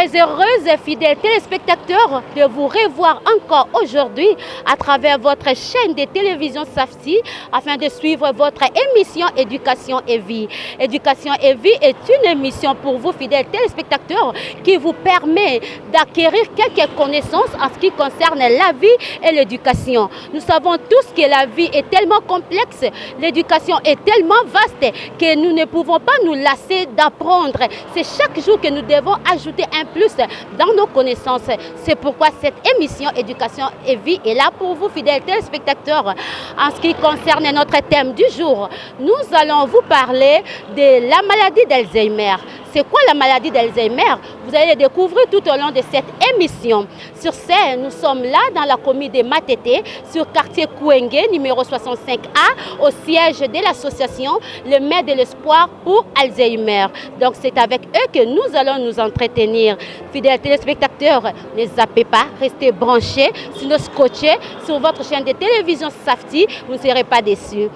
très heureuse, fidèles téléspectateurs, de vous revoir encore aujourd'hui à travers votre chaîne de télévision Safti afin de suivre votre émission Éducation et Vie. Éducation et Vie est une émission pour vous, fidèles téléspectateurs, qui vous permet d'acquérir quelques connaissances en ce qui concerne la vie et l'éducation. Nous savons tous que la vie est tellement complexe, l'éducation est tellement vaste que nous ne pouvons pas nous lasser d'apprendre. C'est chaque jour que nous devons ajouter un plus dans nos connaissances. C'est pourquoi cette émission Éducation et Vie est là pour vous, fidèles téléspectateurs. En ce qui concerne notre thème du jour, nous allons vous parler de la maladie d'Alzheimer. C'est quoi la maladie d'Alzheimer? Vous allez le découvrir tout au long de cette émission. Sur ce, nous sommes là dans la commune de Matete, sur quartier Kouengue, numéro 65A, au siège de l'association Le Maire de l'Espoir pour Alzheimer. Donc c'est avec eux que nous allons nous entretenir. Fidèles téléspectateurs, ne zappez pas, restez branchés, sinon scotchés sur votre chaîne de télévision Safti, vous ne serez pas déçus.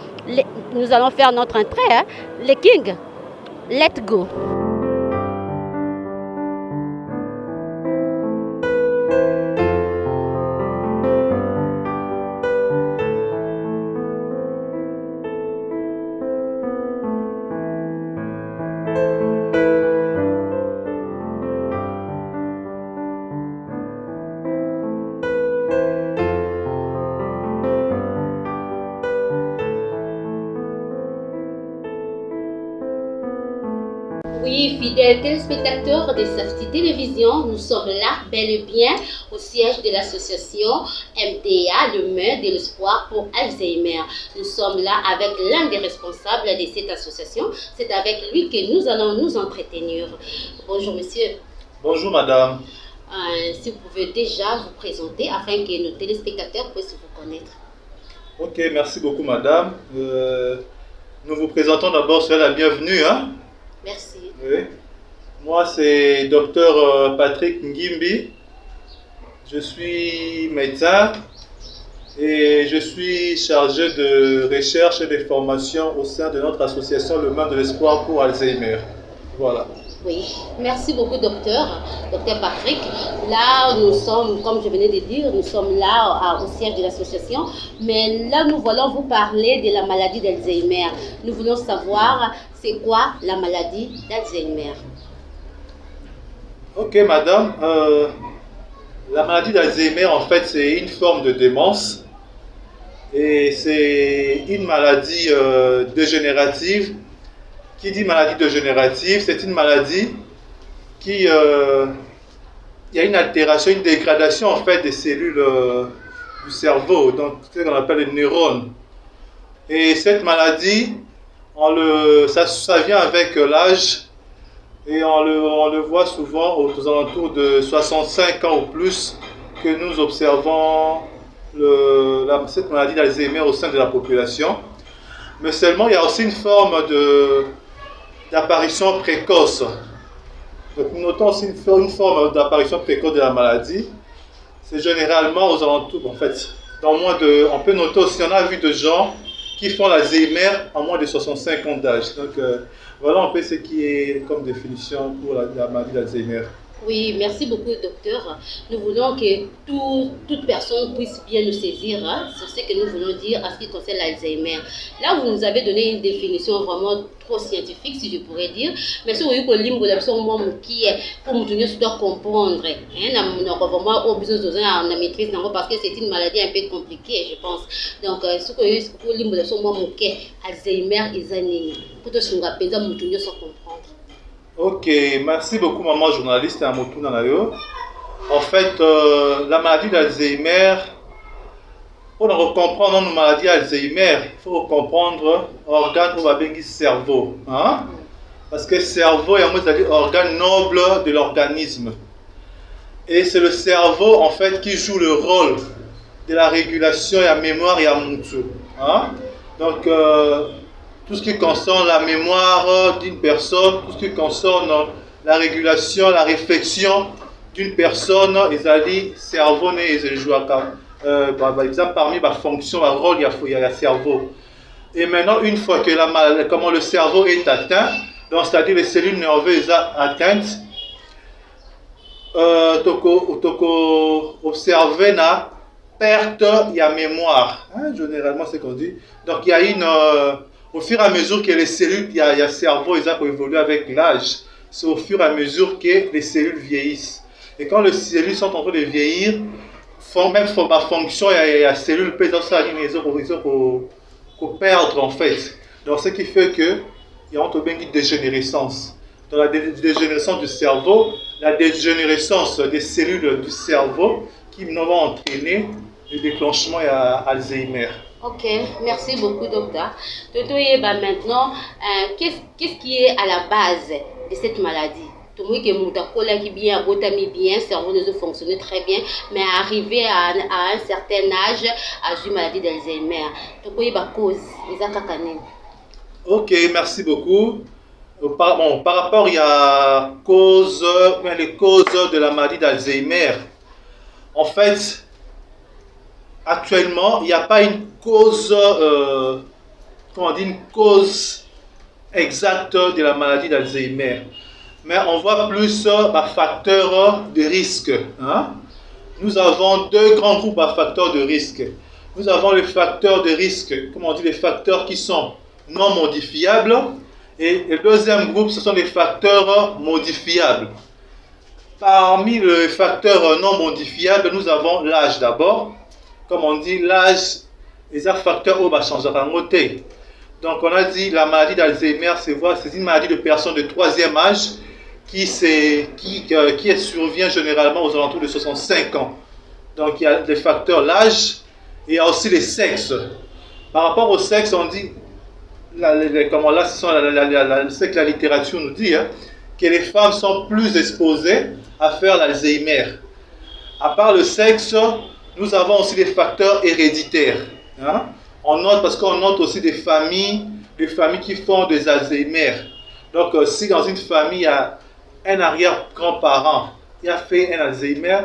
Nous allons faire notre entrée, hein? Les Kings, let's go. Oui, fidèles téléspectateurs de Safti Télévision, nous sommes là bel et bien au siège de l'association MTA, le Maire de l'Espoir pour Alzheimer. Nous sommes là avec l'un des responsables de cette association. C'est avec lui que nous allons nous entretenir. Bonjour monsieur. Bonjour madame. Si vous pouvez déjà vous présenter afin que nos téléspectateurs puissent vous connaître. Ok, merci beaucoup madame. Nous vous présentons d'abord, soyez la bienvenue. Hein? Merci. Oui. Moi, c'est Dr Patrick Ngimbi. Je suis médecin et je suis chargé de recherche et de formation au sein de notre association Le Maire de l'Espoir pour Alzheimer. Voilà. Oui, merci beaucoup docteur Patrick. Là, nous sommes, comme je venais de dire, nous sommes là au siège de l'association, mais là, nous voulons vous parler de la maladie d'Alzheimer. Nous voulons savoir, c'est quoi la maladie d'Alzheimer? Ok, madame. La maladie d'Alzheimer, en fait, c'est une forme de démence et c'est une maladie dégénérative. Qui dit maladie dégénérative, c'est une maladie qui... il y a une altération, une dégradation en fait des cellules du cerveau, donc ce qu'on appelle les neurones. Et cette maladie, ça vient avec l'âge et on le voit souvent aux alentours de 65 ans ou plus que nous observons cette maladie d'Alzheimer au sein de la population. Mais seulement, il y a aussi une forme d'apparition précoce. Donc nous notons aussi une forme d'apparition précoce de la maladie. C'est généralement aux alentours, en fait, on peut noter aussi, on a vu de gens qui font l'Alzheimer en moins de 65 ans d'âge. Donc voilà un peu ce qui est comme définition pour la maladie d'Alzheimer. Oui, merci beaucoup, docteur. Nous voulons que toute personne puisse bien nous saisir sur ce que nous voulons dire en ce qui concerne l'Alzheimer. Là, vous nous avez donné une définition vraiment trop scientifique, si je pourrais dire. Mais si vous voyez que l'imbo qui est pour nous doit comprendre, nous avons vraiment au besoin de la maîtrise parce que c'est une maladie un peu compliquée, je pense. Donc, si vous voyez que l'imbo Alzheimer est un pour tout ce qu'on appelle ça, nous comprendre. Ok, merci beaucoup maman journaliste à Motuna Nayo. En fait, la maladie d'Alzheimer, pour comprendre une maladie d'Alzheimer, il faut comprendre l'organe ou le cerveau. Hein? Parce que le cerveau est l'organe noble de l'organisme. Et c'est le cerveau en fait qui joue le rôle de la régulation et la mémoire et la mouture. Hein? Donc, tout ce qui concerne la mémoire d'une personne, tout ce qui concerne la régulation, la réflexion d'une personne, le cerveau ne joue par exemple parmi les fonctions, le rôle, il y a le cerveau. Et maintenant, une fois que le cerveau est atteint, donc c'est-à-dire les cellules nerveuses atteintes, toko observer na perte ya mémoire. Hein, généralement, c'est qu'on dit. Donc, il y a au fur et à mesure que les cellules, il y a cerveau, ils ont évolué avec l'âge. C'est au fur et à mesure que les cellules vieillissent. Et quand les cellules sont en train de vieillir, même ma fonction, il y a cellules, ils ont perdre en fait. Donc, ce qui fait que il y a une dégénérescence. Dans la dégénérescence du cerveau, la dégénérescence des cellules du cerveau qui nous vont entraîner le déclenchement à Alzheimer. Ok, merci beaucoup, docteur. Maintenant, qu'est-ce qui est à la base de cette maladie? Tout le monde qui est bien, bien, cerveau ne fonctionne très bien, mais arrivé à un certain âge, à une maladie d'Alzheimer. Tout le monde cause, ok, merci beaucoup. Par rapport, il y a les causes de la maladie d'Alzheimer. En fait, actuellement, il n'y a pas une cause, une cause exacte de la maladie d'Alzheimer. Mais on voit plus facteurs de risque. Hein? Nous avons deux grands groupes de facteurs de risque. Nous avons les facteurs de risque, les facteurs qui sont non modifiables. Et le deuxième groupe, ce sont les facteurs modifiables. Parmi les facteurs non modifiables, nous avons l'âge d'abord. Comme on dit, l'âge est un facteur où va changer en côté. Donc on a dit la maladie d'Alzheimer, c'est une maladie de personnes de troisième âge qui survient généralement aux alentours de 65 ans. Donc il y a des facteurs, l'âge, et il y a aussi les sexes. Par rapport au sexe, on dit, c'est que la littérature nous dit, que les femmes sont plus exposées à faire l'Alzheimer. À part le sexe, nous avons aussi des facteurs héréditaires. Hein? On note, parce qu'on note aussi des familles qui font des Alzheimer. Donc, si dans une famille, il y a un arrière-grand-parent qui a fait un Alzheimer,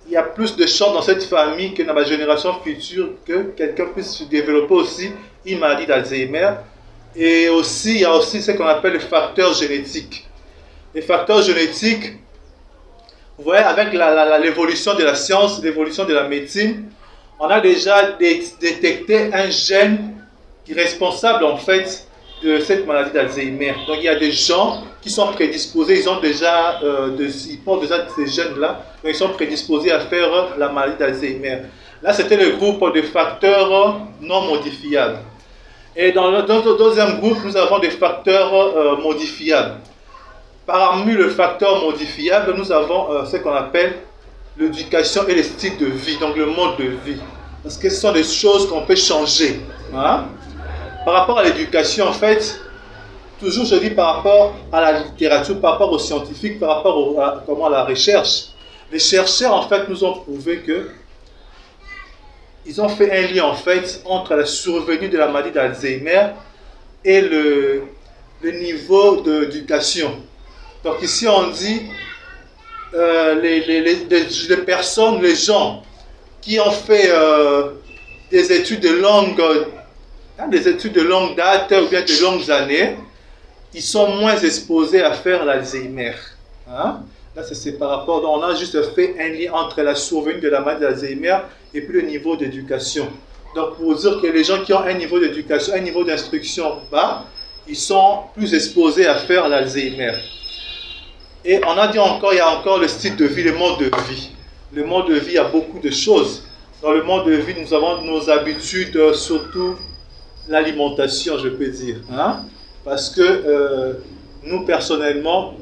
il y a plus de chances dans cette famille que dans la génération future que quelqu'un puisse développer aussi une maladie d'Alzheimer. Et aussi, il y a aussi ce qu'on appelle les facteurs génétiques. Les facteurs génétiques, vous voyez, avec l'évolution de la science, l'évolution de la médecine, on a déjà détecté un gène qui est responsable en fait de cette maladie d'Alzheimer. Donc il y a des gens qui sont prédisposés, ils portent déjà ces gènes-là, donc ils sont prédisposés à faire la maladie d'Alzheimer. Là, c'était le groupe de facteurs non modifiables. Et dans le deuxième groupe, nous avons des facteurs modifiables. Parmi les facteurs modifiables, nous avons ce qu'on appelle l'éducation et le style de vie, donc le mode de vie. Parce que ce sont des choses qu'on peut changer. Hein? Par rapport à l'éducation, en fait, toujours je dis par rapport à la littérature, par rapport aux scientifiques, par rapport à la recherche. Les chercheurs, en fait, nous ont prouvé que ils ont fait un lien, en fait, entre la survenue de la maladie d'Alzheimer et le niveau d'éducation. Donc ici, on dit les personnes, les gens qui ont fait des études de longue date ou bien de longues années, ils sont moins exposés à faire l'Alzheimer. Hein? Là, c'est par rapport, on a juste fait un lien entre la survenue de la maladie d'Alzheimer et puis le niveau d'éducation. Donc, pour dire que les gens qui ont un niveau d'éducation, un niveau d'instruction bas, ils sont plus exposés à faire l'Alzheimer. Et on a dit encore, il y a encore le style de vie, le mode de vie. Le mode de vie, il y a beaucoup de choses. Dans le mode de vie, nous avons nos habitudes, surtout l'alimentation, je peux dire. Hein? Parce que nous, personnellement,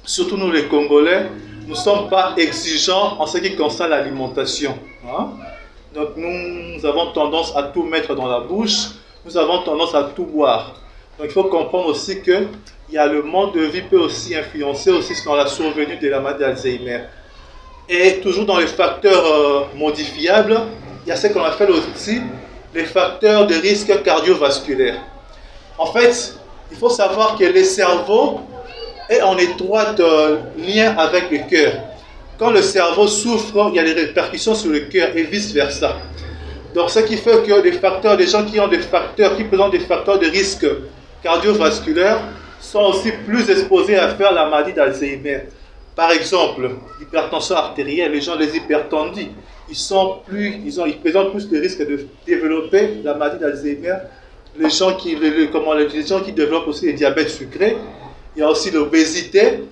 surtout nous les Congolais, nous ne sommes pas exigeants en ce qui concerne l'alimentation. Hein? Donc nous avons tendance à tout mettre dans la bouche, nous avons tendance à tout boire. Donc il faut comprendre aussi que le mode de vie peut aussi influencer aussi sur la survenue de la maladie d'Alzheimer. Et toujours dans les facteurs modifiables, il y a ce qu'on appelle aussi les facteurs de risque cardiovasculaire. En fait, il faut savoir que le cerveau est en étroit lien avec le cœur. Quand le cerveau souffre, il y a des répercussions sur le cœur et vice-versa. Donc, ce qui fait que les gens qui présentent des facteurs de risque cardiovasculaire sont aussi plus exposés à faire la maladie d'Alzheimer. Par exemple, l'hypertension artérielle, les gens les hypertendus, ils présentent plus de risques de développer la maladie d'Alzheimer. Les gens qui développent aussi le diabète sucré, il y a aussi l'obésité,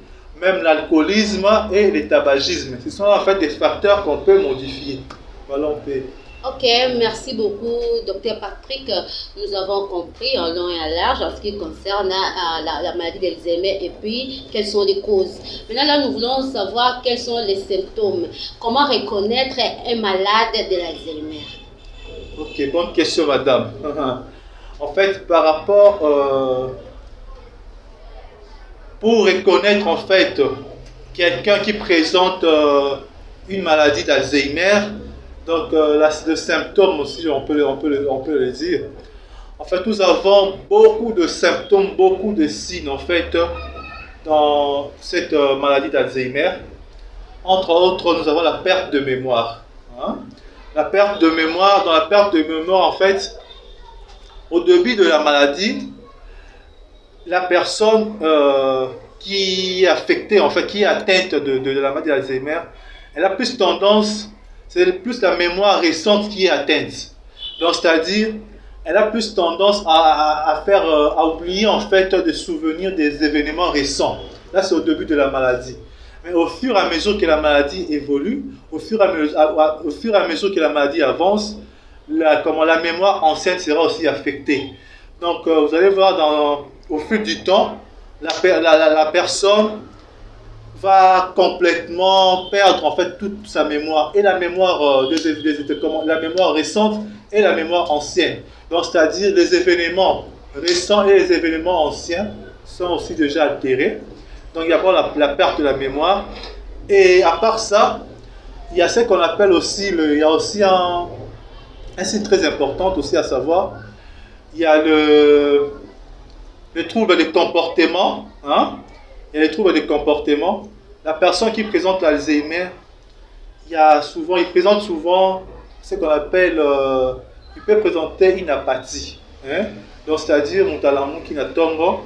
même l'alcoolisme et le tabagisme. Ce sont en fait des facteurs qu'on peut modifier. Voilà, on peut. Ok, merci beaucoup, Dr Patrick. Nous avons compris en long et en large en ce qui concerne la maladie d'Alzheimer et puis quelles sont les causes. Maintenant, là, nous voulons savoir quels sont les symptômes. Comment reconnaître un malade de l'Alzheimer? Ok, bonne question, madame. En fait, par rapport... pour reconnaître en fait quelqu'un qui présente une maladie d'Alzheimer, donc le symptôme aussi, on peut le dire. En fait, nous avons beaucoup de symptômes, beaucoup de signes en fait dans cette maladie d'Alzheimer. Entre autres, nous avons la perte de mémoire. La perte de mémoire, dans la perte de mémoire, en fait, au début de la maladie, la personne qui est affectée, en fait, qui est atteinte de la maladie d'Alzheimer, elle a plus tendance, c'est plus la mémoire récente qui est atteinte. Donc, c'est-à-dire, elle a plus tendance à oublier, en fait, des souvenirs des événements récents. Là, c'est au début de la maladie. Mais au fur et à mesure que la maladie évolue, au fur et à mesure que la maladie avance, la mémoire ancienne sera aussi affectée. Donc, vous allez voir au fil du temps, la personne va complètement perdre en fait toute sa mémoire, et la mémoire la mémoire récente et la mémoire ancienne. Donc, c'est-à-dire les événements récents et les événements anciens sont aussi déjà altérés. Donc, il y a la perte de la mémoire. Et à part ça, il y a ce qu'on appelle aussi, il y a aussi un signe très important aussi à savoir, il y a le trouble de comportement. Il y a les troubles de comportement. La personne qui présente l'Alzheimer, il présente souvent ce qu'on appelle, il peut présenter une apathie. Donc, c'est-à-dire, qui n'attend,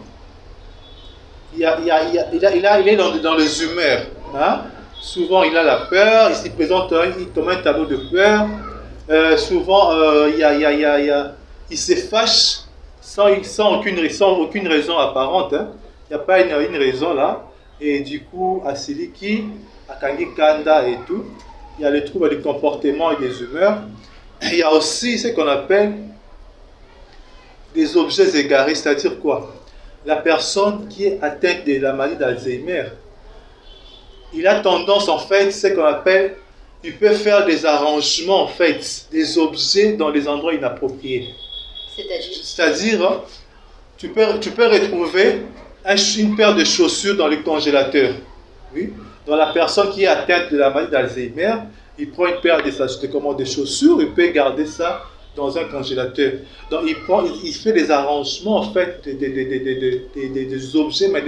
il est dans les humeurs. Souvent, il a la peur, il se présente, il tombe un tableau de peur. Souvent, il se fâche sans aucune raison apparente. Il n'y a pas une raison là. Et du coup, Asiliki, Akangi Kanda et tout, il y a les troubles du comportement et des humeurs. Et il y a aussi ce qu'on appelle des objets égarés, c'est-à-dire quoi? La personne qui est atteinte de la maladie d'Alzheimer, il a tendance en fait, ce qu'on appelle, il peut faire des arrangements en fait, des objets dans les endroits inappropriés. C'est-à-dire, tu peux retrouver une paire de chaussures dans le congélateur. Oui. Dans la personne qui est atteinte de la maladie d'Alzheimer, il prend une paire de chaussures, il peut garder ça dans un congélateur. Donc il fait des arrangements en fait des objets, mais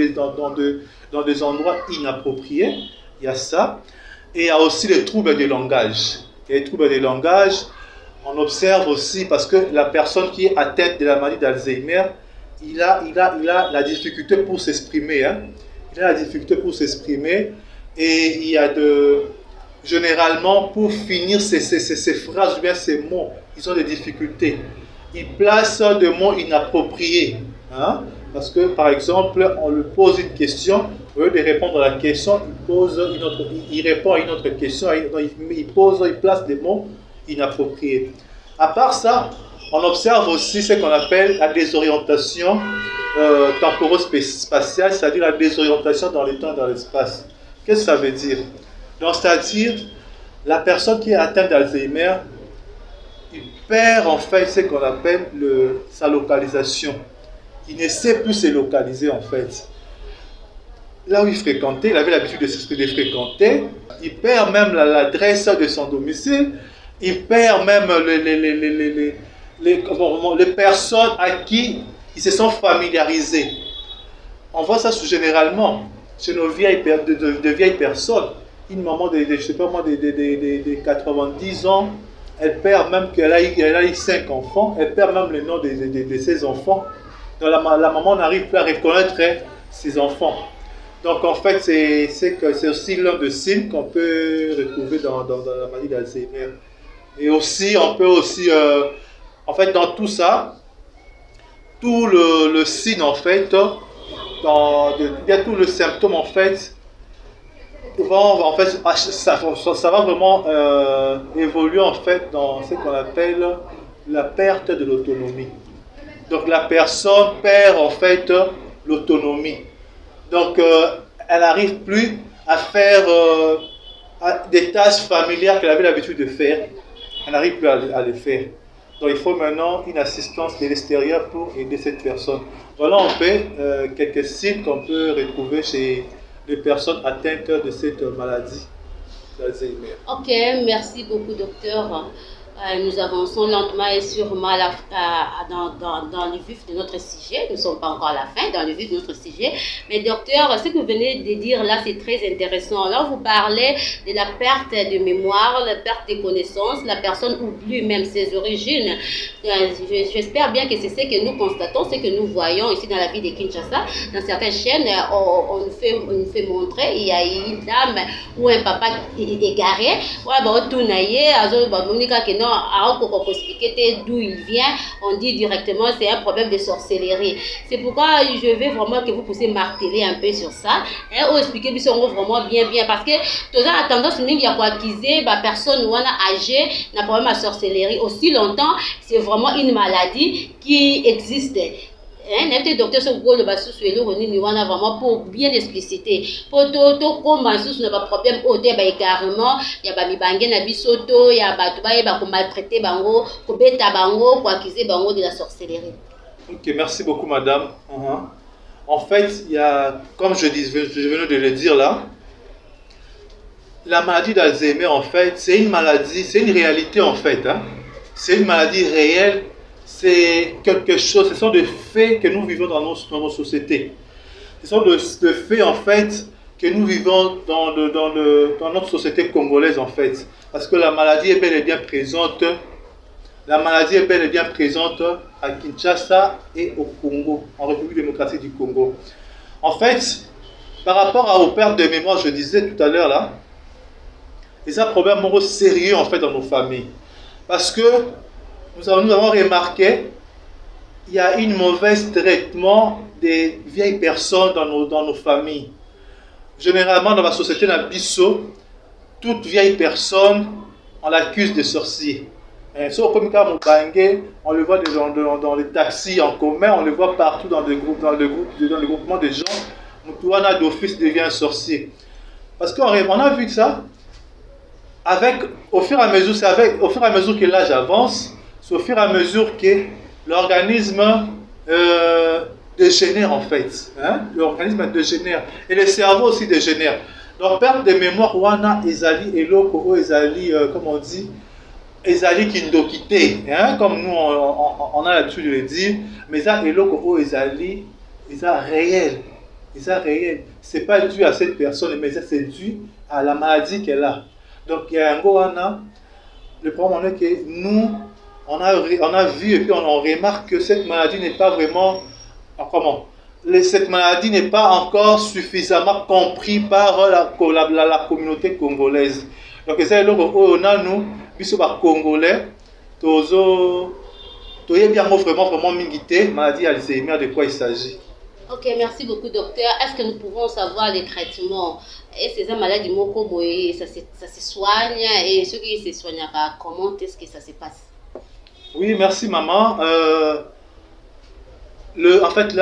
dans des endroits inappropriés. Il y a ça. Et il y a aussi les troubles de langage. Et les troubles de langage, on observe aussi parce que la personne qui est atteinte de la maladie d'Alzheimer, il a la difficulté pour s'exprimer. Il a la difficulté pour s'exprimer et il y a généralement pour finir ces phrases ou bien ces mots, ils ont des difficultés. Ils placent des mots inappropriés. Parce que par exemple, on lui pose une question, au lieu de répondre à la question, il répond à une autre question, il place des mots inappropriés. À part ça, on observe aussi ce qu'on appelle la désorientation temporo-spatiale, c'est-à-dire la désorientation dans le temps et dans l'espace. Qu'est-ce que ça veut dire? Donc, c'est-à-dire, la personne qui est atteinte d'Alzheimer, il perd en fait ce qu'on appelle sa localisation. Il ne sait plus se localiser en fait. Là où il fréquentait, il avait l'habitude de fréquenter, il perd même l'adresse de son domicile, il perd même les personnes à qui ils se sont familiarisés. On voit ça généralement chez nos vieilles personnes. Une maman de 90 ans, elle perd même qu'elle a eu 5 enfants, elle perd même le nom de ses enfants. Donc la maman n'arrive plus à reconnaître ses enfants. Donc en fait, c'est aussi l'un des signes qu'on peut retrouver dans la maladie d'Alzheimer. Et aussi, on peut aussi, en fait, dans tout ça, tout le signe en fait, il y a tout le symptôme en fait, ça va vraiment évoluer en fait dans ce qu'on appelle la perte de l'autonomie. Donc la personne perd en fait l'autonomie. Donc elle n'arrive plus à faire des tâches familières qu'elle avait l'habitude de faire. Elle n'arrive plus à les faire. Donc il faut maintenant une assistance de l'extérieur pour aider cette personne. Voilà un peu quelques signes qu'on peut retrouver chez les personnes atteintes de cette maladie d'Alzheimer. Ok, merci beaucoup, docteur. Nous avançons lentement et sûrement dans le vif de notre sujet. Nous ne sommes pas encore à la fin, dans le vif de notre sujet. Mais docteur, ce que vous venez de dire là, c'est très intéressant. Là, vous parlez de la perte de mémoire, la perte de connaissances. La personne oublie même ses origines. J'espère bien que c'est ce que nous constatons, ce que nous voyons ici dans la ville de Kinshasa. Dans certaines chaînes, on nous fait montrer, il y a une dame ou un papa égaré. Voilà, bah, on tourne alors qu'on expliquer d'où il vient, on dit directement c'est un problème de sorcellerie. C'est pourquoi je veux vraiment que vous puissiez marteler un peu sur ça et ou expliquer vraiment bien parce que tout ça a tendance même à acquiser personne ou âgée n'a problème à sorcellerie aussi longtemps. C'est vraiment une maladie qui existe. N'était docteur ce gros le basu sur le roni niwana vraiment pour bien expliciter pour tout comme basu n'a pas problème au dé carrément il y a ba mibange na bisoto il y a ba to ba ko maltraiter bango ko beta bango ko accuser bango de la sorcellerie. OK, merci beaucoup madame. En fait, il y a comme je venais de le dire là, la maladie d'Alzheimer en fait, c'est une maladie, c'est une réalité en fait C'est une maladie réelle. C'est quelque chose, ce sont des faits que nous vivons dans nos sociétés. Ce sont des faits en fait que nous vivons dans notre société congolaise en fait. Parce que la maladie est bel et bien présente. La maladie est bel et bien présente à Kinshasa et au Congo, en République démocratique du Congo. En fait, par rapport aux pertes de mémoire, je disais tout à l'heure là, il y a un problème sérieux en fait dans nos familles. Parce que nous avons remarqué qu'il y a un mauvais traitement des vieilles personnes dans nos familles. Généralement, dans la société Nabiso, toute vieille personne, on l'accuse de sorcier. On le voit dans les taxis en commun, on le voit partout dans le groupement de gens. Moutouana d'office devient un sorcier. Parce qu'on a vu ça, au fur et à mesure que l'âge avance, c'est au fur et à mesure que l'organisme dégénère en fait. L'organisme dégénère. Et le cerveau aussi dégénère. Donc, perte de mémoire, wana ezali eloko ezali, comme on dit, ezali kindokité. Comme nous, on a l'habitude de le dire. Mais ça, eloko ezali, réel. Réel. Ce n'est pas dû à cette personne, mais c'est dû à la maladie qu'elle a. Donc, il y a un wana. Le problème est que nous, on a vu et puis on remarque que cette maladie n'est pas vraiment... Cette maladie n'est pas encore suffisamment comprise par la communauté congolaise. Donc, c'est là où on a nous, Congolais, bien vraiment mingité, maladie Alzheimer, de quoi il s'agit. Ok, merci beaucoup docteur. Est-ce que nous pouvons savoir les traitements? Et ces maladies, ça se soigne et ceux qui se soignent, comment est-ce que ça se passe? Oui, merci maman. En fait,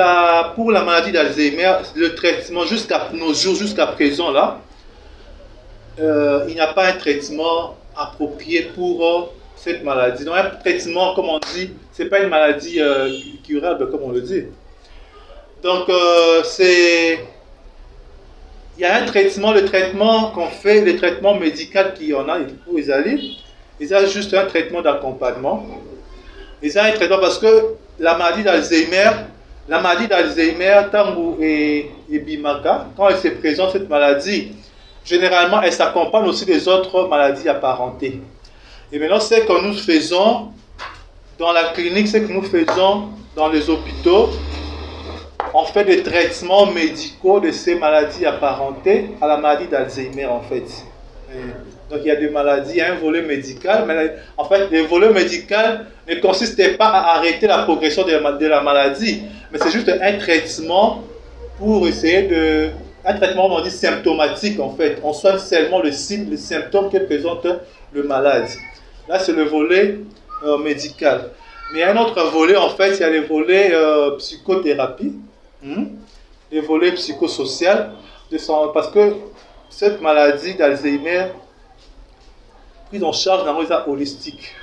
pour la maladie d'Alzheimer, le traitement jusqu'à nos jours, jusqu'à présent, là, il n'y a pas un traitement approprié pour cette maladie. Donc, un traitement, comme on dit, ce n'est pas une maladie curable, comme on le dit. Donc, il y a un traitement, le traitement qu'on fait, le traitement médical qu'il y en a pour les alliés, il y a juste un traitement d'accompagnement. Il y a un traitement parce que la maladie d'Alzheimer, Tangu et Bimaka, quand elle se présente, cette maladie, généralement, elle s'accompagne aussi des autres maladies apparentées. Et maintenant, ce que nous faisons dans la clinique, ce que nous faisons dans les hôpitaux, on fait fait des traitements médicaux de ces maladies apparentées à la maladie d'Alzheimer en fait. Donc il y a des maladies, il y a un volet médical, mais en fait le volet médical ne consiste pas à arrêter la progression de la maladie, mais c'est juste un traitement pour essayer de... Un traitement, on dit symptomatique en fait. On soigne seulement le symptôme que présente le malade. Là c'est le volet médical. Mais il y a un autre volet en fait, il y a le volet psychothérapie, le volet psychosocial, parce que cette maladie d'Alzheimer, prise en charge dans l'état holistique.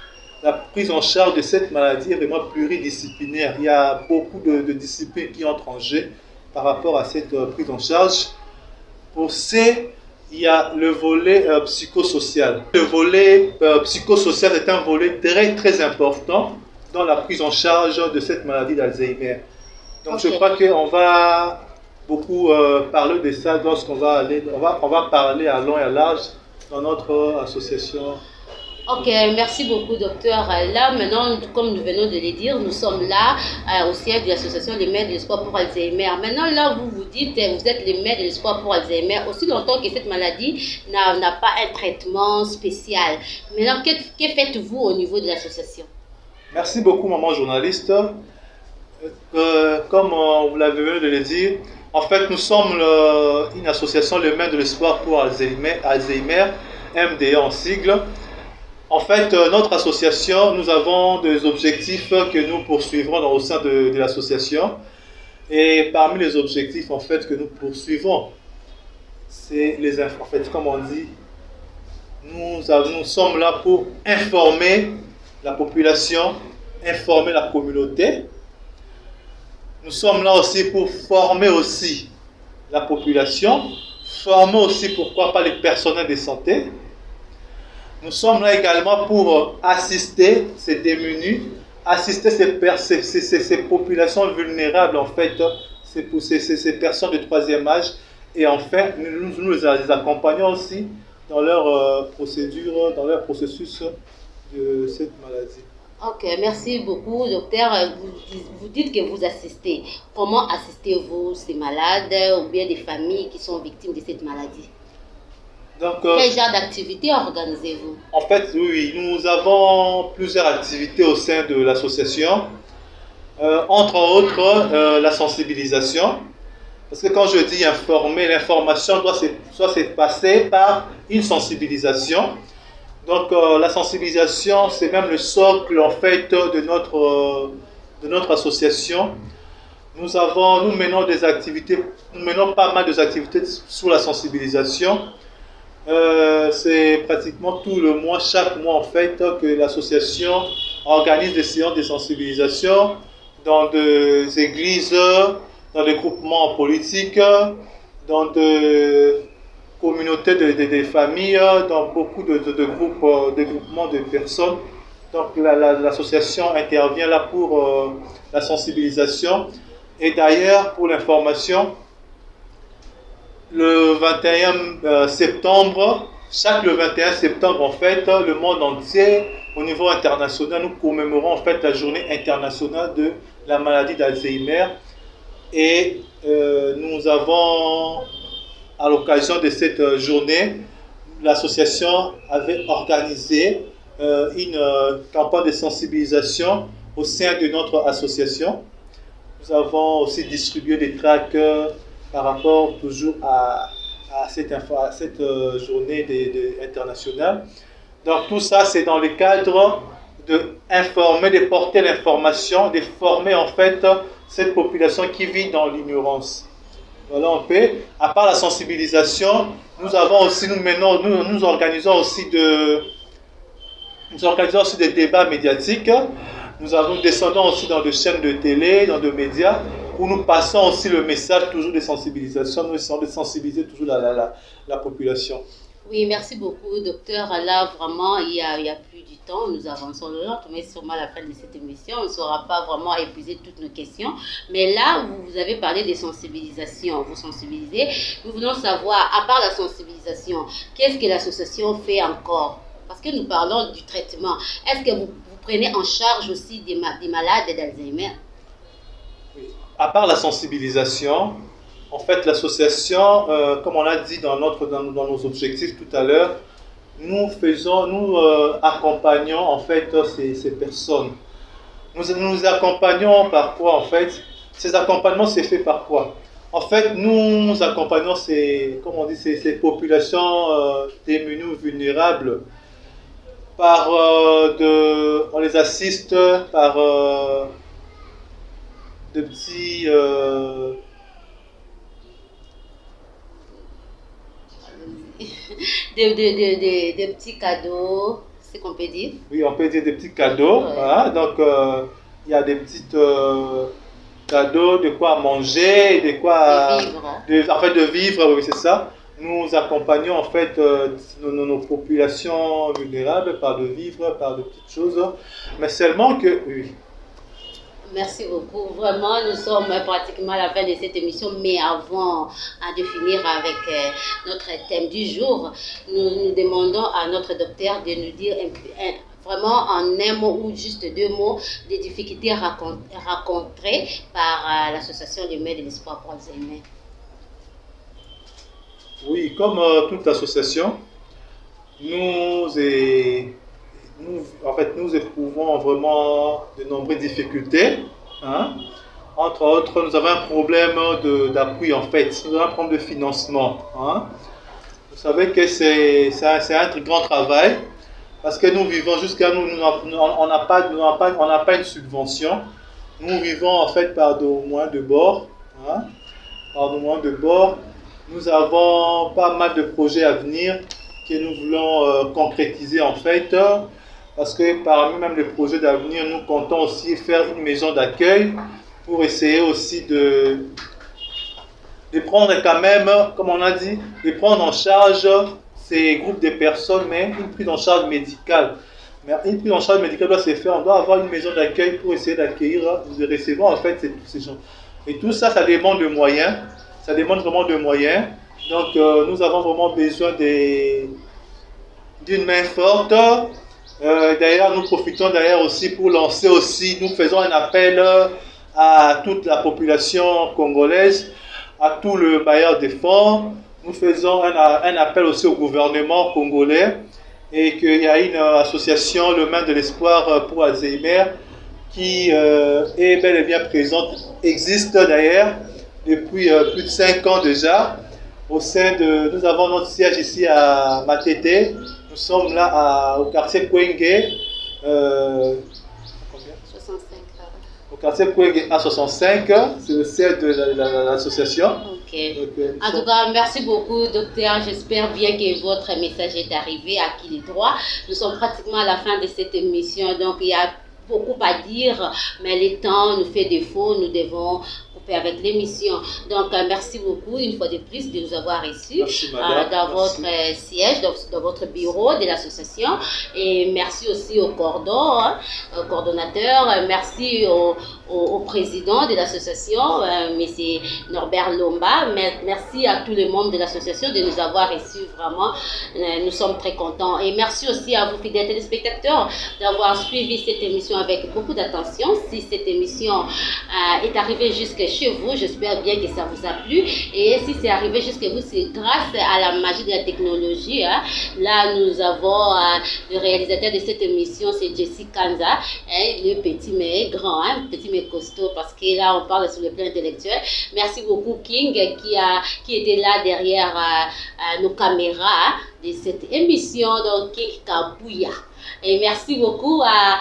La prise en charge de cette maladie est vraiment pluridisciplinaire. Il y a beaucoup de disciplines qui entrent en jeu par rapport à cette prise en charge. Pour C, il y a le volet psychosocial. Le volet psychosocial est un volet très très important dans la prise en charge de cette maladie d'Alzheimer. Donc je crois qu'on va beaucoup parler de ça lorsqu'on va aller, on va parler à long et à large dans notre association. Ok, merci beaucoup, docteur. Là, maintenant, comme nous venons de le dire, nous sommes là au siège de l'association Les Mères de l'Espoir pour Alzheimer. Maintenant, là, vous dites, vous êtes les Mères de l'Espoir pour Alzheimer, aussi longtemps que cette maladie n'a pas un traitement spécial. Maintenant, que faites-vous au niveau de l'association? Merci beaucoup, maman journaliste. Comme vous l'avez venu de le dire, en fait, nous sommes une association Les Mères de l'Espoir pour Alzheimer, MDA en sigle. En fait, notre association, nous avons des objectifs que nous poursuivrons au sein de l'association. Et parmi les objectifs en fait, que nous poursuivons, c'est les en fait, comme on dit, nous sommes là pour informer la population, informer la communauté. Nous sommes là aussi pour former aussi la population, former aussi, pourquoi pas, les personnels de santé. Nous sommes là également pour assister ces démunis, assister ces populations vulnérables, en fait, ces personnes de troisième âge. Et enfin, nous les accompagnons aussi dans leur procédure, dans leur processus de cette maladie. Ok, merci beaucoup, docteur. Vous dites que vous assistez. Comment assistez-vous ces malades ou bien des familles qui sont victimes de cette maladie? Donc, quel genre d'activité organisez-vous? En fait, oui, nous avons plusieurs activités au sein de l'association. Entre autres, la sensibilisation. Parce que quand je dis informer, l'information doit se passer par une sensibilisation. Donc, la sensibilisation, c'est même le socle en fait de notre association. Nous menons des activités, nous menons pas mal d'activités sur la sensibilisation. C'est pratiquement tout le mois, chaque mois en fait, que l'association organise des séances de sensibilisation dans des églises, dans des groupements politiques, dans des communautés de familles, dans beaucoup de groupements de personnes. Donc l'association intervient là pour la sensibilisation. Et d'ailleurs, pour l'information, le 21 septembre, le 21 septembre, en fait, le monde entier, au niveau international, nous commémorons en fait la journée internationale de la maladie d'Alzheimer. Et nous avons, à l'occasion de cette journée, l'association avait organisé une campagne de sensibilisation au sein de notre association. Nous avons aussi distribué des tracts par rapport toujours à cette journée internationale. Donc tout ça, c'est dans le cadre d'informer, de porter l'information, de former en fait cette population qui vit dans l'ignorance. Voilà un peu. À part la sensibilisation, nous organisons aussi des débats médiatiques. Nous descendons aussi dans des chaînes de télé, dans des médias, où nous passons aussi le message toujours de sensibilisation. Nous essayons de sensibiliser toujours la population. Oui, merci beaucoup, docteur. Là, vraiment, il y a plus du temps. Nous avançons lentement, mais sûrement à la fin de cette émission, on ne saura pas vraiment épuiser toutes nos questions. Mais là, vous avez parlé de sensibilisation. Vous sensibilisez. Nous voulons savoir, à part la sensibilisation, qu'est-ce que l'association fait encore? Parce que nous parlons du traitement. Est-ce que vous prenez en charge aussi des malades d'Alzheimer? Oui. à part la sensibilisation, en fait, l'association, comme on a dit dans nos objectifs tout à l'heure, nous accompagnons en fait ces personnes. Nous accompagnons par quoi en fait? Ces accompagnements, c'est fait par quoi? En fait, nous accompagnons ces populations démunies ou vulnérables on les assiste par de petits, des petits cadeaux, c'est qu'on peut dire. oui, on peut dire des petits cadeaux. Ouais. Voilà. Donc, il y a des petits cadeaux, de quoi manger, de quoi, en fait, de vivre, oui, c'est ça. Nous accompagnons en fait nos populations vulnérables par de vivre, par de petites choses. Mais seulement que, oui. Merci beaucoup. Vraiment, nous sommes pratiquement à la fin de cette émission, mais avant de finir avec notre thème du jour, nous demandons à notre docteur de nous dire vraiment en un mot ou juste deux mots des difficultés rencontrées par l'association des mères de l'espoir pour Alzheimer. Oui, comme toute association, nous éprouvons vraiment de nombreuses difficultés. Hein. Entre autres, nous avons un problème d'appui en fait, nous avons un problème de financement. Hein. Vous savez que c'est un grand travail parce que nous vivons jusqu'à on n'a pas une subvention. Nous vivons en fait par nos moyens de bord. Hein. Par nos moyens de bord. Nous avons pas mal de projets à venir que nous voulons concrétiser en fait, parce que parmi même les projets d'avenir, nous comptons aussi faire une maison d'accueil pour essayer aussi de prendre quand même, comme on a dit, de prendre en charge ces groupes de personnes, mais une prise en charge médicale. Mais une prise en charge médicale doit se faire, on doit avoir une maison d'accueil pour essayer d'accueillir, de recevoir en fait tous ces gens. Et tout ça, ça demande de moyens, ça demande vraiment de moyens. Donc nous avons vraiment besoin d'une main forte. D'ailleurs, nous profitons d'ailleurs aussi pour lancer aussi, nous faisons un appel à toute la population congolaise, à tout le bailleur de fonds. Nous faisons un appel aussi au gouvernement congolais et qu'il y a une association, le Main de l'Espoir pour Alzheimer, qui est bel et bien présente, existe d'ailleurs depuis plus de 5 ans déjà. Nous avons notre siège ici à Matete. Nous sommes là au quartier Kwenge. Combien? 65. Au quartier Kwenge A65, c'est le siège de l'association. Ok. En tout cas, merci beaucoup, docteur. J'espère bien que votre message est arrivé à qui les droits. Nous sommes pratiquement à la fin de cette émission, donc il y a beaucoup à dire, mais le temps nous fait défaut. Nous devons avec l'émission. Donc, merci beaucoup une fois de plus de nous avoir reçus dans votre siège, dans votre bureau de l'association. Et merci aussi au coordonnateur. Merci au président de l'association, M. Norbert Lomba. Merci à tous les membres de l'association de nous avoir reçus. Vraiment, nous sommes très contents. Et merci aussi à vous, fidèles téléspectateurs, d'avoir suivi cette émission avec beaucoup d'attention. Si cette émission est arrivée jusqu'à chez vous, j'espère bien que ça vous a plu. Et si c'est arrivé jusqu'à vous, c'est grâce à la magie de la technologie. Hein. Là, nous avons le réalisateur de cette émission, c'est Jesse Kanza, hein, le petit mais grand, hein, petit mais costaud, parce que là, on parle sur le plan intellectuel. Merci beaucoup, King, qui était là derrière nos caméras de cette émission, donc King Kabouya. Et merci beaucoup à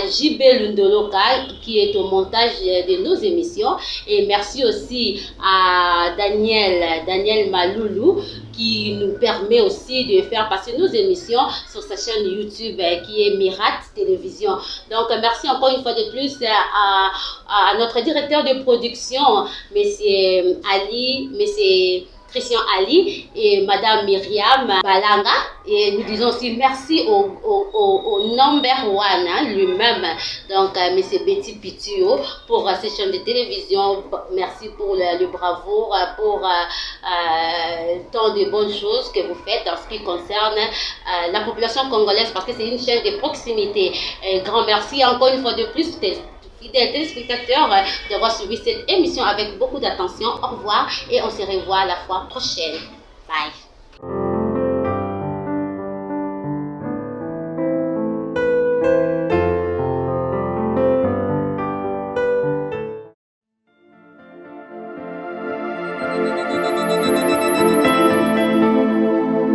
JB Lundoloka qui est au montage de nos émissions. Et merci aussi à Daniel Maloulou qui nous permet aussi de faire passer nos émissions sur sa chaîne YouTube qui est Mirat Télévision. Donc merci encore une fois de plus à notre directeur de production, M. Ali, M. Christian Ali et Madame Myriam Balanga. Et nous disons aussi merci au number one, hein, lui-même, donc M. Betty Pituo pour cette chaîne de télévision. Merci pour le bravoure, pour tant de bonnes choses que vous faites en ce qui concerne la population congolaise, parce que c'est une chaîne de proximité. Grand merci encore une fois de plus. Fidèles téléspectateurs, d'avoir suivi cette émission avec beaucoup d'attention. Au revoir et on se revoit la fois prochaine. Bye.